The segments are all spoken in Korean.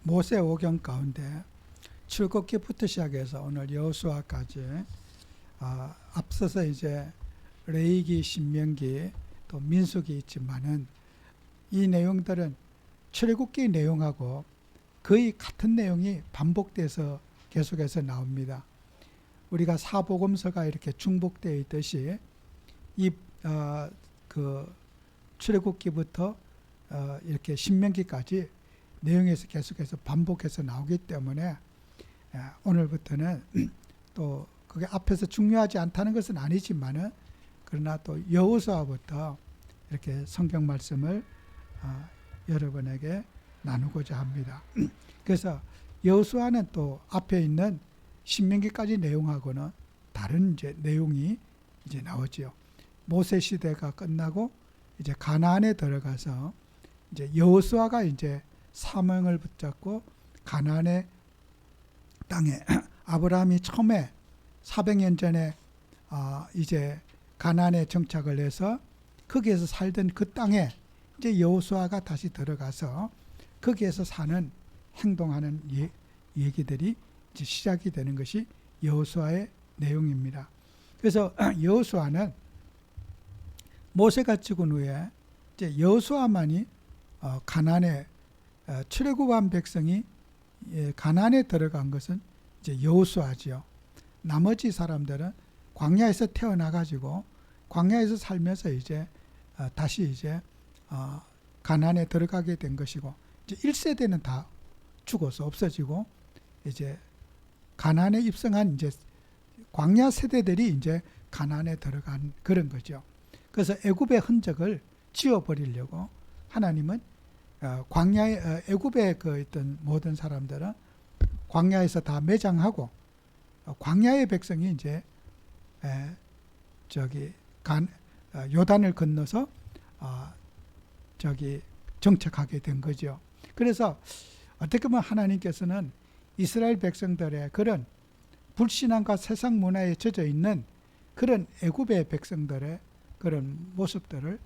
모세 오경 가운데 출애굽기부터 시작해서 오늘 여호수아까지 앞서서 이제 레위기, 신명기, 또 민수기 있지만은 이 내용들은 출애굽기 내용하고 거의 같은 내용이 반복돼서 계속해서 나옵니다. 우리가 사복음서가 이렇게 중복되어 있듯이 그 출애굽기부터 이렇게 신명기까지 내용에서 계속해서 반복해서 나오기 때문에 오늘부터는 또 그게 앞에서 중요하지 않다는 것은 아니지만은 그러나 또 여호수아부터 이렇게 성경 말씀을 여러분에게 나누고자 합니다. 그래서 여호수아는 또 앞에 있는 신명기까지 내용하고는 다른 이제 내용이 이제 나오지요. 모세 시대가 끝나고 이제 가나안에 들어가서 이제 여호수아가 이제 사명을 붙잡고 가나안의 땅에 아브라함이 처음에 400년 전에 이제 가나안에 정착을 해서 거기에서 살던 그 땅에 이제 여호수아가 다시 들어가서 거기에서 사는 행동하는 얘기들이 이제 시작이 되는 것이 여호수아의 내용입니다. 그래서 여호수아는 모세가 죽은 후에 이제 여호수아만이 가나안에 출애굽한 백성이 가나안에 들어간 것은 이제 여호수아지요. 나머지 사람들은 광야에서 태어나 가지고 광야에서 살면서 이제 다시 이제 가나안에 들어가게 된 것이고 이제 1세대는 다 죽어서 없어지고 이제 가나안에 입성한 이제 광야 세대들이 이제 가나안에 들어간 그런 거죠. 그래서 애굽의 흔적을 지워버리려고 하나님은 광야에 애굽에 그 있던 모든 사람들은 광야에서 다 매장하고 광야의 백성이 이제 요단을 건너서 정착하게 된 거죠. 그래서 어떻게 보면 하나님께서는 이스라엘 백성들의 그런 불신앙과 세상 문화에 젖어 있는 그런 애굽의 백성들의 그런 모습들을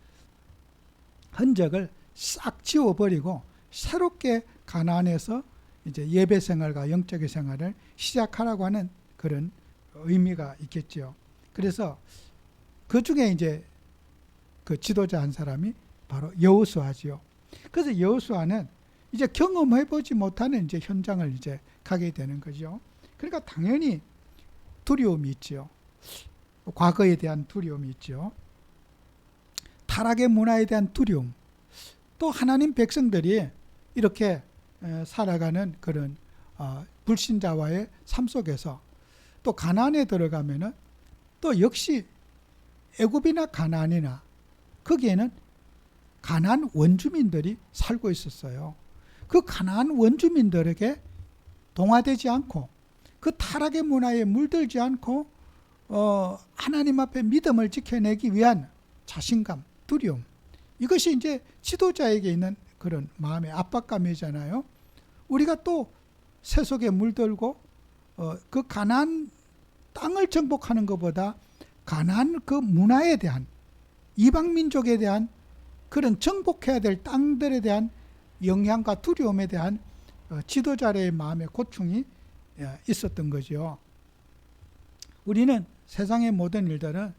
흔적을 싹 지워버리고 새롭게 가나안에서 이제 예배 생활과 영적의 생활을 시작하라고 하는 그런 의미가 있겠죠. 그래서 그 중에 이제 그 지도자 한 사람이 바로 여호수아지요. 그래서 여호수아는 이제 경험해보지 못하는 이제 현장을 이제 가게 되는 거죠. 그러니까 당연히 두려움이 있죠. 과거에 대한 두려움이 있죠. 타락의 문화에 대한 두려움. 또 하나님 백성들이 이렇게 살아가는 그런 불신자와의 삶 속에서 또 가나안에 들어가면은 또 역시 애굽이나 가나안이나 거기에는 가나안 원주민들이 살고 있었어요. 그 가나안 원주민들에게 동화되지 않고 그 타락의 문화에 물들지 않고 하나님 앞에 믿음을 지켜내기 위한 자신감, 두려움, 이것이 이제 지도자에게 있는 그런 마음의 압박감이잖아요. 우리가 또 세속에 물들고 그 가나안 땅을 정복하는 것보다 가나안 그 문화에 대한 이방 민족에 대한 그런 정복해야 될 땅들에 대한 영향과 두려움에 대한 지도자의 마음의 고충이 있었던 거죠. 우리는 세상의 모든 일들은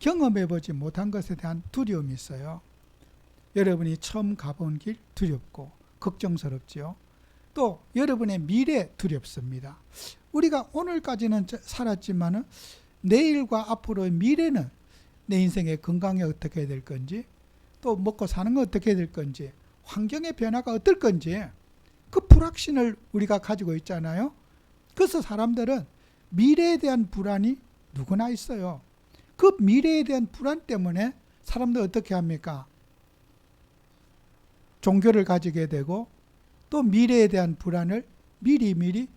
경험해보지 못한 것에 대한 두려움이 있어요. 여러분이 처음 가본 길 두렵고 걱정스럽지요. 또 여러분의 미래 두렵습니다. 우리가 오늘까지는 살았지만은 내일과 앞으로의 미래는 내 인생의 건강이 어떻게 될 건지, 또 먹고 사는 건 어떻게 될 건지, 환경의 변화가 어떨 건지 그 불확신을 우리가 가지고 있잖아요. 그래서 사람들은 미래에 대한 불안이 누구나 있어요. 그 미래에 대한 불안 때문에 사람들 어떻게 합니까? 종교를 가지게 되고 또 미래에 대한 불안을 미리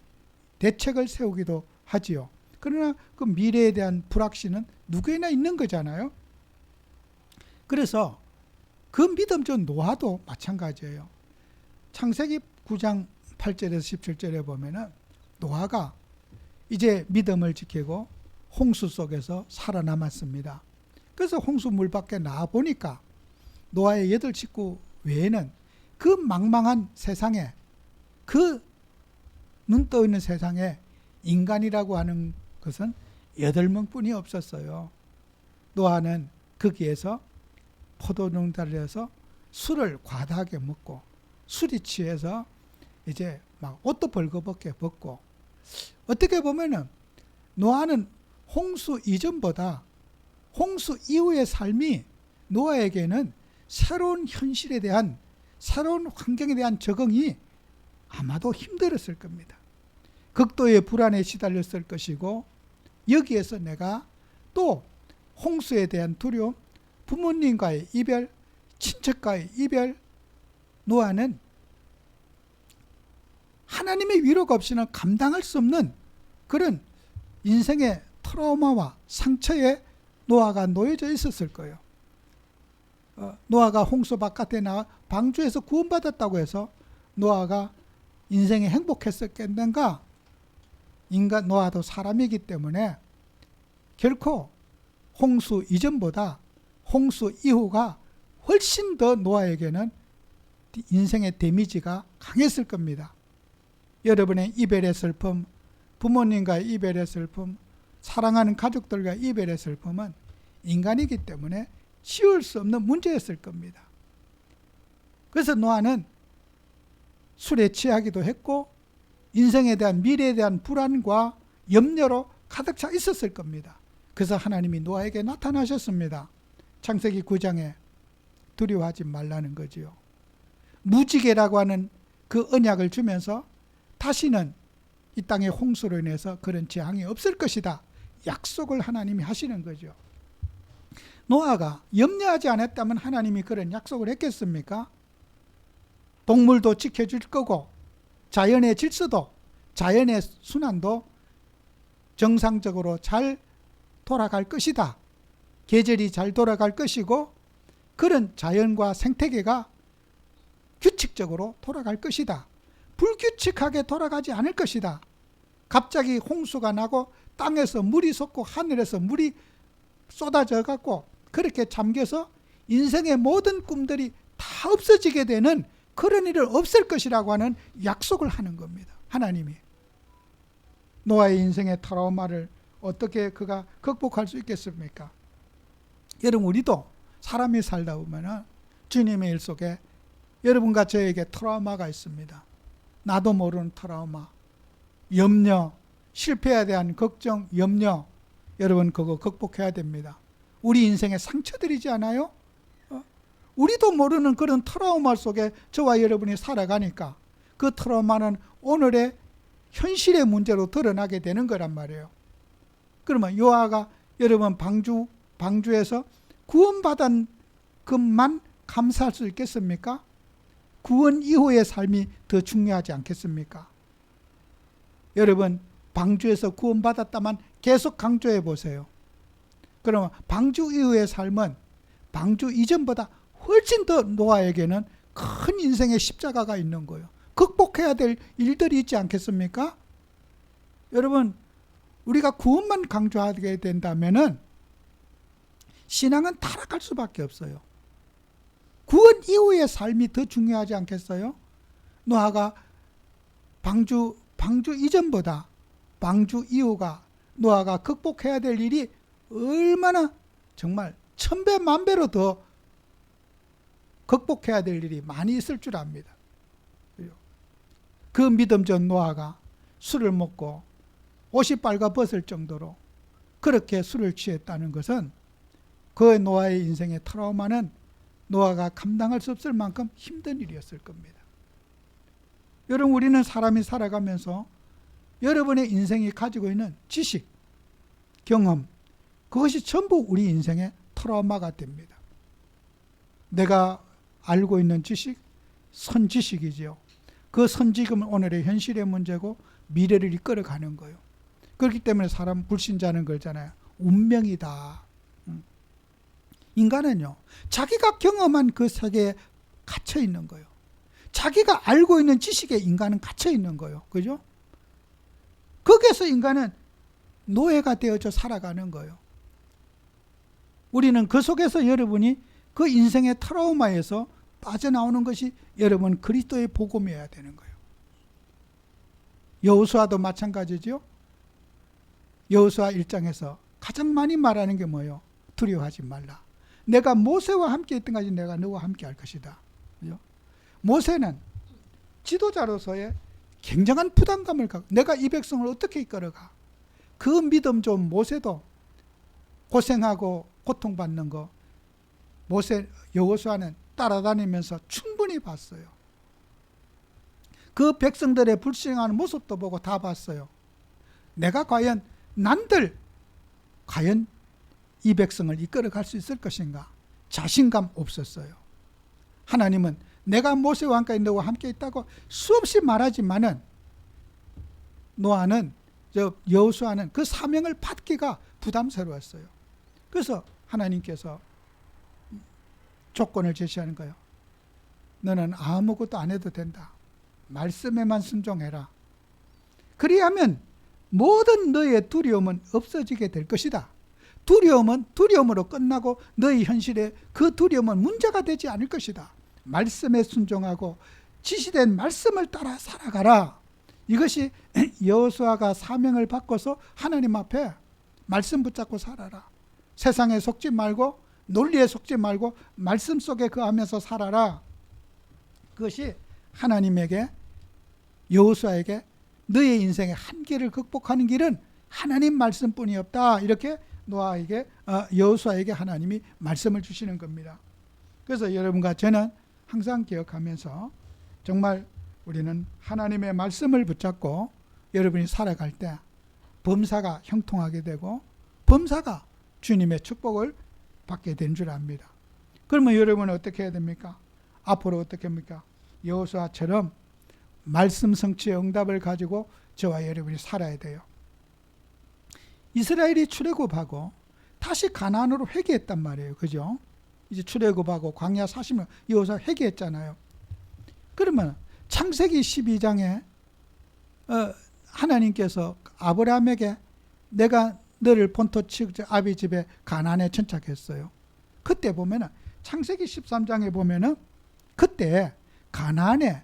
대책을 세우기도 하지요. 그러나 그 미래에 대한 불확신은 누구에나 있는 거잖아요. 그래서 그 믿음적 노화도 마찬가지예요. 창세기 9장 8절에서 17절에 보면은 노아가 이제 믿음을 지키고 홍수 속에서 살아남았습니다. 그래서 홍수 물 밖에 나와 보니까 노아의 8 식구 외에는 그 망망한 세상에 그 눈 떠 있는 세상에 인간이라고 하는 것은 8명뿐이 없었어요. 노아는 거기에서 포도농사를 해서 술을 과다하게 먹고 술이 취해서 이제 막 옷도 벌거벗게 벗고, 어떻게 보면은 노아는 홍수 이전보다 홍수 이후의 삶이 노아에게는 새로운 현실에 대한, 새로운 환경에 대한 적응이 아마도 힘들었을 겁니다. 극도의 불안에 시달렸을 것이고, 여기에서 내가 또 홍수에 대한 두려움, 부모님과의 이별, 친척과의 이별, 노아는 하나님의 위로가 없이는 감당할 수 없는 그런 인생의 트라우마와 상처에 노아가 놓여져 있었을 거예요. 노아가 홍수 바깥에 나와 방주에서 구원받았다고 해서 노아가 인생에 행복했었겠는가? 인간 노아도 사람이기 때문에 결코 홍수 이전보다 홍수 이후가 훨씬 더 노아에게는 인생의 데미지가 강했을 겁니다. 여러분의 이별의 슬픔, 부모님과의 이별의 슬픔, 사랑하는 가족들과의 이별의 슬픔은 인간이기 때문에 쉬울 수 없는 문제였을 겁니다. 그래서 노아는 술에 취하기도 했고 인생에 대한, 미래에 대한 불안과 염려로 가득 차 있었을 겁니다. 그래서 하나님이 노아에게 나타나셨습니다. 창세기 9장에 두려워하지 말라는 거지요. 무지개라고 하는 그 언약을 주면서 다시는 이 땅의 홍수로 인해서 그런 재앙이 없을 것이다, 약속을 하나님이 하시는 거죠. 노아가 염려하지 않았다면 하나님이 그런 약속을 했겠습니까? 동물도 지켜줄 거고 자연의 질서도, 자연의 순환도 정상적으로 잘 돌아갈 것이다, 계절이 잘 돌아갈 것이고 그런 자연과 생태계가 규칙적으로 돌아갈 것이다, 불규칙하게 돌아가지 않을 것이다. 갑자기 홍수가 나고 땅에서 물이 솟고 하늘에서 물이 쏟아져 갖고 그렇게 잠겨서 인생의 모든 꿈들이 다 없어지게 되는 그런 일은 없을 것이라고 하는 약속을 하는 겁니다. 하나님이. 노아의 인생의 트라우마를 어떻게 그가 극복할 수 있겠습니까? 여러분, 우리도 사람이 살다 보면 주님의 일 속에 여러분과 저에게 트라우마가 있습니다. 나도 모르는 트라우마, 염려, 실패에 대한 걱정, 염려, 여러분 그거 극복해야 됩니다. 우리 인생의 상처들이지 않아요? 우리도 모르는 그런 트라우마 속에 저와 여러분이 살아가니까 그 트라우마는 오늘의 현실의 문제로 드러나게 되는 거란 말이에요. 그러면 노아가 여러분 방주에서 구원받은 것만 감사할 수 있겠습니까? 구원 이후의 삶이 더 중요하지 않겠습니까? 여러분, 방주에서 구원받았다만 계속 강조해 보세요. 그러면 방주 이후의 삶은 방주 이전보다 훨씬 더 노아에게는 큰 인생의 십자가가 있는 거예요. 극복해야 될 일들이 있지 않겠습니까? 여러분, 우리가 구원만 강조하게 된다면은 신앙은 타락할 수밖에 없어요. 구원 이후의 삶이 더 중요하지 않겠어요? 노아가 방주 이전보다 방주 이후가 노아가 극복해야 될 일이 얼마나 정말 천배 만배로 더 극복해야 될 일이 많이 있을 줄 압니다. 그 믿음전 노아가 술을 먹고 옷이 빨가벗을 정도로 그렇게 술을 취했다는 것은 그 노아의 인생의 트라우마는 노아가 감당할 수 없을 만큼 힘든 일이었을 겁니다. 여러분, 우리는 사람이 살아가면서 여러분의 인생이 가지고 있는 지식, 경험, 그것이 전부 우리 인생의 트라우마가 됩니다. 내가 알고 있는 지식, 선지식이지요. 그 선지식은 오늘의 현실의 문제고 미래를 이끌어가는 거예요. 그렇기 때문에 사람 불신자는 그러잖아요. 운명이다. 인간은요, 자기가 경험한 그 세계에 갇혀 있는 거예요. 자기가 알고 있는 지식에 인간은 갇혀 있는 거예요. 그죠? 거기에서 인간은 노예가 되어져 살아가는 거예요. 우리는 그 속에서 여러분이 그 인생의 트라우마에서 빠져나오는 것이 여러분 그리스도의 복음이어야 되는 거예요. 여호수아도 마찬가지죠. 여호수아 1장에서 가장 많이 말하는 게 뭐예요? 두려워하지 말라. 내가 모세와 함께 있던 까지 내가 너와 함께 할 것이다. 그죠? 모세는 지도자로서의 굉장한 부담감을 갖고 내가 이 백성을 어떻게 이끌어가? 그 믿음 좀 모세도 고생하고 고통받는 거 여호수아는 따라다니면서 충분히 봤어요. 그 백성들의 불신하는 모습도 보고 다 봤어요. 내가 과연 이 백성을 이끌어갈 수 있을 것인가? 자신감 없었어요. 하나님은 내가 모세와 함께 너와 함께 있다고 수없이 말하지만은 여호수아는 그 사명을 받기가 부담스러웠어요. 그래서 하나님께서 조건을 제시하는 거예요. 너는 아무것도 안 해도 된다. 말씀에만 순종해라. 그리하면 모든 너의 두려움은 없어지게 될 것이다. 두려움은 두려움으로 끝나고 너의 현실에 그 두려움은 문제가 되지 않을 것이다. 말씀에 순종하고 지시된 말씀을 따라 살아가라. 이것이 여호수아가 사명을 받고서 하나님 앞에 말씀 붙잡고 살아라. 세상에 속지 말고 논리에 속지 말고 말씀 속에 거하면서 살아라. 그것이 하나님에게 여호수아에게 너의 인생의 한계를 극복하는 길은 하나님 말씀뿐이 없다. 이렇게 여호수아에게 하나님이 말씀을 주시는 겁니다. 그래서 여러분과 저는 항상 기억하면서 정말 우리는 하나님의 말씀을 붙잡고 여러분이 살아갈 때 범사가 형통하게 되고 범사가 주님의 축복을 받게 된 줄 압니다. 그러면 여러분은 어떻게 해야 됩니까? 앞으로 어떻게 합니까? 여호수아처럼 말씀 성취의 응답을 가지고 저와 여러분이 살아야 돼요. 이스라엘이 출애굽하고 다시 가나안으로 회개했단 말이에요. 그죠? 이제 출애굽하고 광야 40년 여호수아 회개했잖아요. 그러면 창세기 12장에 하나님께서 아브라함에게 내가 너를 본토 아비 집에 가나안에 천착했어요. 그때 보면은 창세기 13장에 보면은 그때 가나안에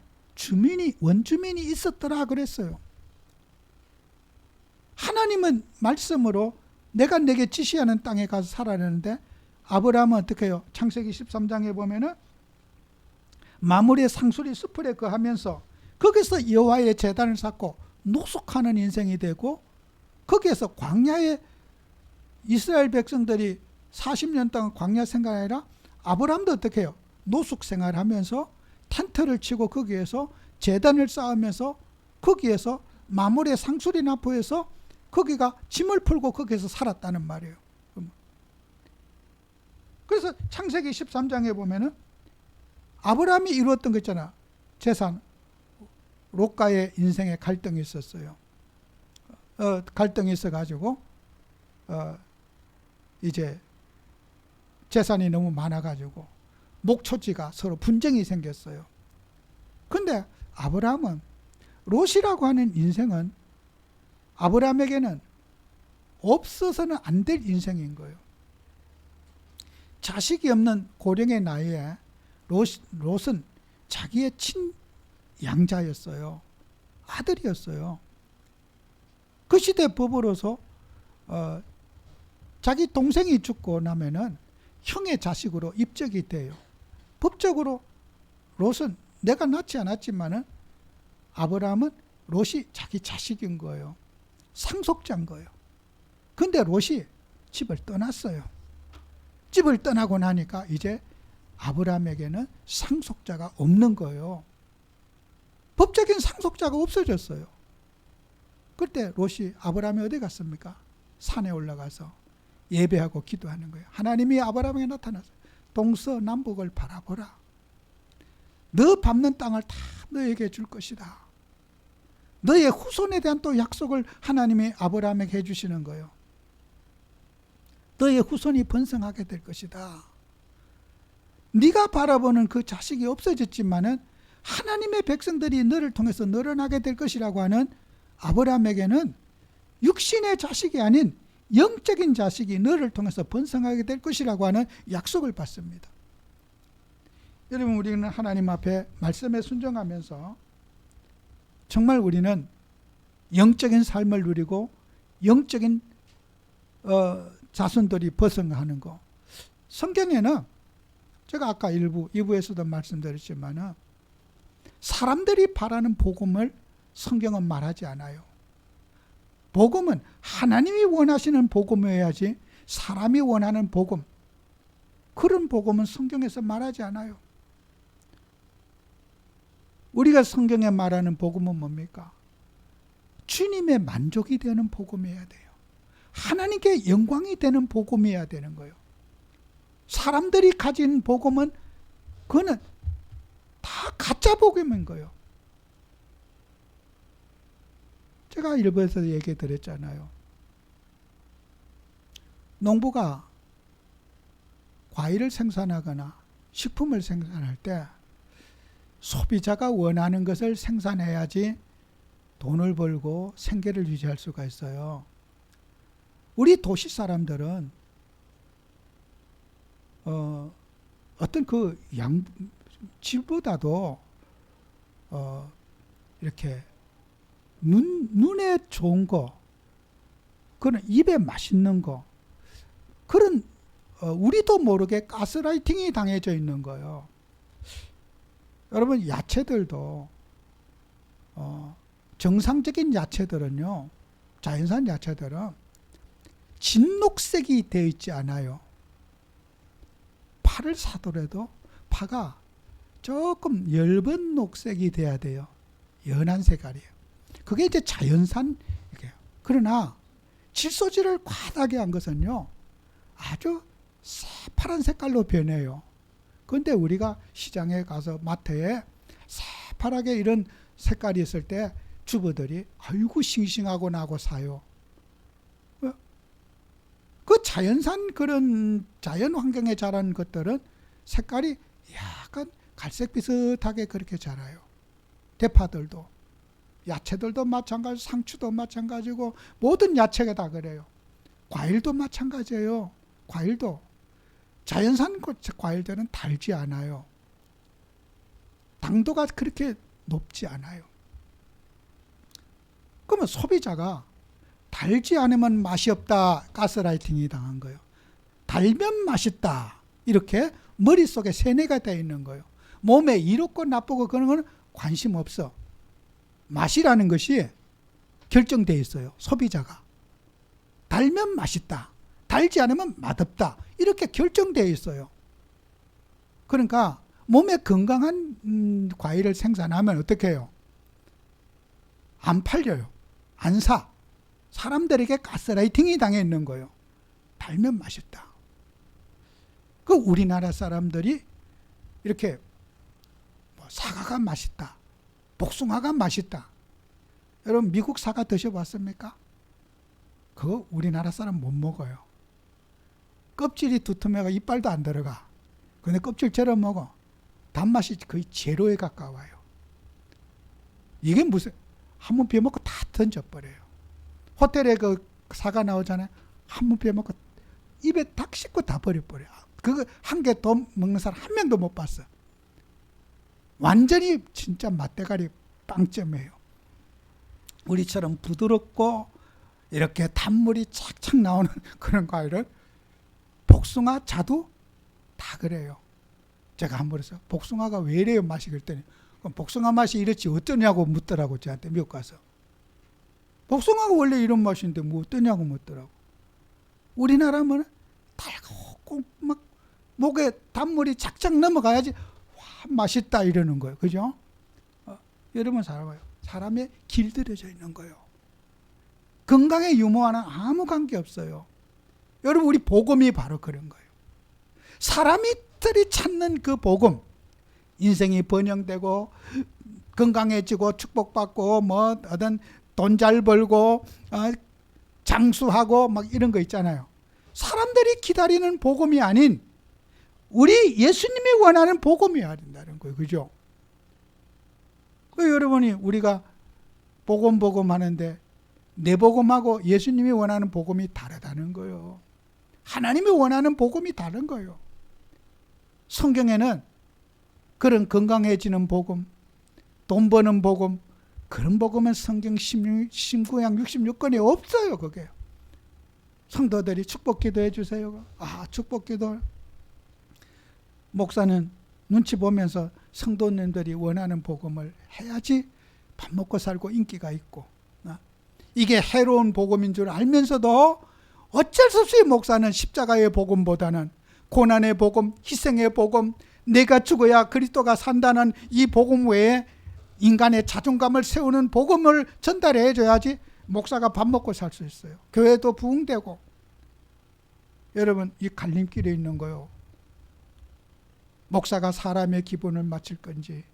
원주민이 있었더라 그랬어요. 하나님은 말씀으로 내가 내게 지시하는 땅에 가서 살아내는데 아브라함은 어떻게 해요? 창세기 13장에 보면은 마물의 상수리 수풀에 거하면서 거기서 여호와의 제단을 쌓고 노숙하는 인생이 되고 거기에서 광야에 이스라엘 백성들이 40년 동안 광야 생활이 아니라 아브라함도 어떻게 해요? 노숙 생활하면서 텐트를 치고 거기에서 제단을 쌓으면서 거기에서 마물의 상수리 나포에서 거기가 짐을 풀고 거기에서 살았다는 말이에요. 그래서 창세기 13장에 보면은 아브라함이 이루었던 거 있잖아. 재산. 롯과의 인생에 갈등이 있었어요. 갈등이 있어가지고 이제 재산이 너무 많아가지고 목초지가 서로 분쟁이 생겼어요. 근데 아브라함은 롯이라고 하는 인생은 아브라함에게는 없어서는 안 될 인생인 거예요. 자식이 없는 고령의 나이에 롯은 자기의 친양자였어요. 아들이었어요. 그 시대 법으로서 자기 동생이 죽고 나면은 형의 자식으로 입적이 돼요. 법적으로 롯은 내가 낳지 않았지만은 아브라함은 롯이 자기 자식인 거예요. 상속자인 거예요. 근데 롯이 집을 떠났어요. 집을 떠나고 나니까 이제 아브라함에게는 상속자가 없는 거예요. 법적인 상속자가 없어졌어요. 그때 롯이 아브라함이 어디 갔습니까? 산에 올라가서 예배하고 기도하는 거예요. 하나님이 아브라함에게 나타나서 동서남북을 바라보라. 너 밟는 땅을 다 너에게 줄 것이다. 너의 후손에 대한 또 약속을 하나님이 아브라함에게 해주시는 거예요. 너의 후손이 번성하게 될 것이다. 네가 바라보는 그 자식이 없어졌지만은 하나님의 백성들이 너를 통해서 늘어나게 될 것이라고 하는 아브라함에게는 육신의 자식이 아닌 영적인 자식이 너를 통해서 번성하게 될 것이라고 하는 약속을 받습니다. 여러분, 우리는 하나님 앞에 말씀에 순종하면서 정말 우리는 영적인 삶을 누리고 영적인 자손들이 번성하는 거. 성경에는 제가 아까 2부에서도 말씀드렸지만 사람들이 바라는 복음을 성경은 말하지 않아요. 복음은 하나님이 원하시는 복음이어야지 사람이 원하는 복음, 그런 복음은 성경에서 말하지 않아요. 우리가 성경에 말하는 복음은 뭡니까? 주님의 만족이 되는 복음이어야 돼요. 하나님께 영광이 되는 복음이어야 되는 거예요. 사람들이 가진 복음은 그거는 다 가짜 복음인 거예요. 제가 일부에서 얘기 드렸잖아요. 농부가 과일을 생산하거나 식품을 생산할 때 소비자가 원하는 것을 생산해야지 돈을 벌고 생계를 유지할 수가 있어요. 우리 도시 사람들은 어떤 그 질보다도 이렇게 눈에 좋은 거, 그런 입에 맛있는 거, 그런 우리도 모르게 가스라이팅이 당해져 있는 거예요. 여러분, 야채들도 정상적인 야채들은요, 자연산 야채들은 진녹색이 되어 있지 않아요. 파를 사더라도 파가 조금 엷은 녹색이 돼야 돼요. 연한 색깔이에요. 그게 이제 자연산 이게요. 그러나 칠소지를 과하게 한 것은요, 아주 새파란 색깔로 변해요. 그런데 우리가 시장에 가서 마트에 새파랗게 이런 색깔이 있을 때 주부들이 아이고 싱싱하고 나고 사요. 그 자연산 그런 자연 환경에 자란 것들은 색깔이 약간 갈색 비슷하게 그렇게 자라요. 대파들도, 야채들도 마찬가지, 상추도 마찬가지고 모든 야채가 다 그래요. 과일도 마찬가지예요. 과일도 자연산 과일들은 달지 않아요. 당도가 그렇게 높지 않아요. 그러면 소비자가 달지 않으면 맛이 없다, 가스라이팅이 당한 거예요. 달면 맛있다, 이렇게 머릿속에 세뇌가 되어 있는 거예요. 몸에 이롭고 나쁘고 그런 건 관심 없어. 맛이라는 것이 결정되어 있어요. 소비자가 달면 맛있다, 달지 않으면 맛없다, 이렇게 결정되어 있어요. 그러니까 몸에 건강한 과일을 생산하면 어떻게 해요? 안 팔려요. 안 사. 사람들에게 가스라이팅이 당해 있는 거예요. 달면 맛있다. 그 우리나라 사람들이 이렇게 사과가 맛있다, 복숭아가 맛있다. 여러분, 미국 사과 드셔봤습니까? 그거 우리나라 사람 못 먹어요. 껍질이 두툼해가 이빨도 안 들어가. 근데 껍질처럼 먹어. 단맛이 거의 제로에 가까워요. 이게 무슨, 한번 비워먹고 다 던져버려요. 호텔에 그 사과 나오잖아요. 한번 비워먹고 입에 딱 씻고 다 버려버려요. 그거 한 개 더 먹는 사람 한 명도 못 봤어. 완전히 진짜 맛대가리 빵점이에요. 우리처럼 부드럽고 이렇게 단물이 착착 나오는 그런 과일을, 복숭아, 자두 다 그래요. 제가 한번 그래서 복숭아가 왜 이래요 맛이, 그랬더니 복숭아 맛이 이렇지 어떠냐고 묻더라고. 저한테 미국 가서. 복숭아가 원래 이런 맛인데 뭐 어떠냐고 묻더라고. 우리나라면 달고 막 목에 단물이 착착 넘어가야지 와 맛있다 이러는 거예요. 그죠? 여러분, 사람에 길들여져 있는 거예요. 건강의 유무와는 아무 관계 없어요. 여러분, 우리 복음이 바로 그런 거예요. 사람들이 찾는 그 복음, 인생이 번영되고 건강해지고 축복받고 뭐 어떤 돈 잘 벌고 장수하고 막 이런 거 있잖아요. 사람들이 기다리는 복음이 아닌 우리 예수님이 원하는 복음이어야 된다는 거예요. 그죠? 그 여러분이 우리가 복음 하는데 내 복음하고 예수님이 원하는 복음이 다르다는 거예요. 하나님이 원하는 복음이 다른 거예요. 성경에는 그런 건강해지는 복음, 돈 버는 복음, 그런 복음은 성경 신구약 66권에 없어요. 그게. 성도들이 축복 기도해 주세요. 축복 기도. 목사는 눈치 보면서 성도님들이 원하는 복음을 해야지 밥 먹고 살고 인기가 있고, 이게 해로운 복음인 줄 알면서도 어쩔 수 없이 목사는 십자가의 복음보다는 고난의 복음, 희생의 복음, 내가 죽어야 그리스도가 산다는 이 복음 외에 인간의 자존감을 세우는 복음을 전달해 줘야지 목사가 밥 먹고 살 수 있어요. 교회도 부흥되고. 여러분, 이 갈림길에 있는 거요. 목사가 사람의 기분을 맞출 건지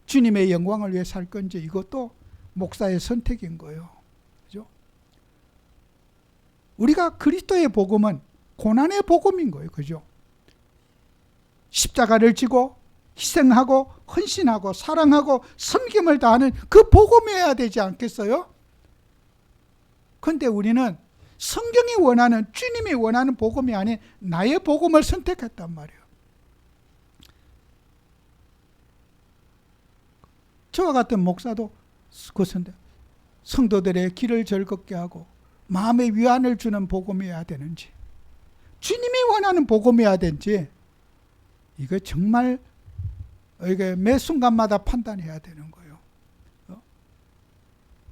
주님의 영광을 위해 살 건지 이것도 목사의 선택인 거예요. 그죠? 우리가 그리스도의 복음은 고난의 복음인 거예요. 그죠? 십자가를 지고 희생하고 헌신하고 사랑하고 섬김을 다하는 그 복음이어야 되지 않겠어요? 그런데 우리는 성경이 원하는, 주님이 원하는 복음이 아닌 나의 복음을 선택했단 말이에요. 저와 같은 목사도 그것은 성도들의 길을 즐겁게 하고 마음의 위안을 주는 복음이어야 되는지, 주님이 원하는 복음이어야 되는지, 이거 정말 이게 매 순간마다 판단해야 되는 거예요.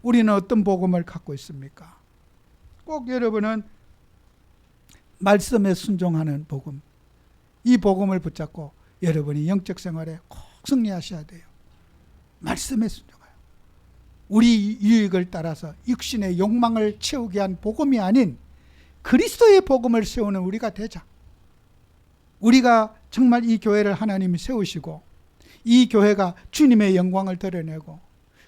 우리는 어떤 복음을 갖고 있습니까? 꼭 여러분은 말씀에 순종하는 복음, 이 복음을 붙잡고 여러분이 영적 생활에 꼭 승리하셔야 돼요. 말씀에 순종하여 우리 유익을 따라서 육신의 욕망을 채우게 한 복음이 아닌 그리스도의 복음을 세우는 우리가 되자. 우리가 정말 이 교회를 하나님이 세우시고 이 교회가 주님의 영광을 드러내고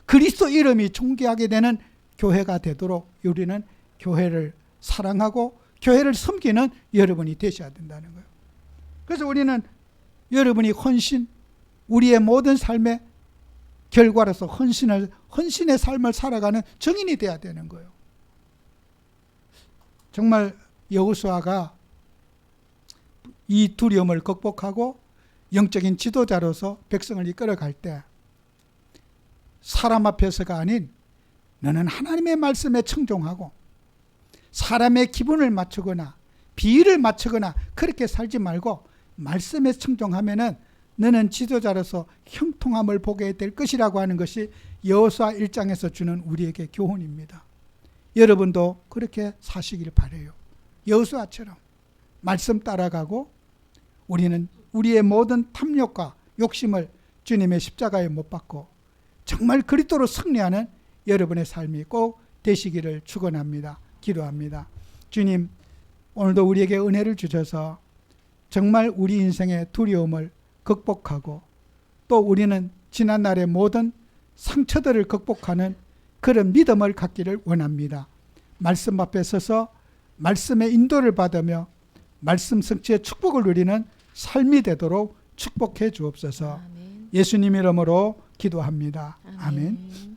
그리스도 이름이 존귀하게 되는 교회가 되도록 우리는 교회를 사랑하고 교회를 섬기는 여러분이 되셔야 된다는 거예요. 그래서 우리는 여러분이 헌신, 우리의 모든 삶의 결과로서 헌신의 삶을 살아가는 증인이 되어야 되는 거예요. 정말 여호수아가 이 두려움을 극복하고 영적인 지도자로서 백성을 이끌어갈 때 사람 앞에서가 아닌 너는 하나님의 말씀에 청종하고 사람의 기분을 맞추거나 비위를 맞추거나 그렇게 살지 말고 말씀에 청종하면은 너는 지도자로서 형통함을 보게 될 것이라고 하는 것이 여호수아 1장에서 주는 우리에게 교훈입니다. 여러분도 그렇게 사시길 바라요. 여호수아처럼 말씀 따라가고 우리는 우리의 모든 탐욕과 욕심을 주님의 십자가에 못 박고 정말 그리스도로 승리하는 여러분의 삶이 꼭 되시기를 축원합니다. 기도합니다. 주님, 오늘도 우리에게 은혜를 주셔서 정말 우리 인생의 두려움을 극복하고 또 우리는 지난날의 모든 상처들을 극복하는 그런 믿음을 갖기를 원합니다. 말씀 앞에 서서 말씀의 인도를 받으며 말씀 성취의 축복을 누리는 삶이 되도록 축복해 주옵소서. 아멘. 예수님 이름으로 기도합니다. 아멘.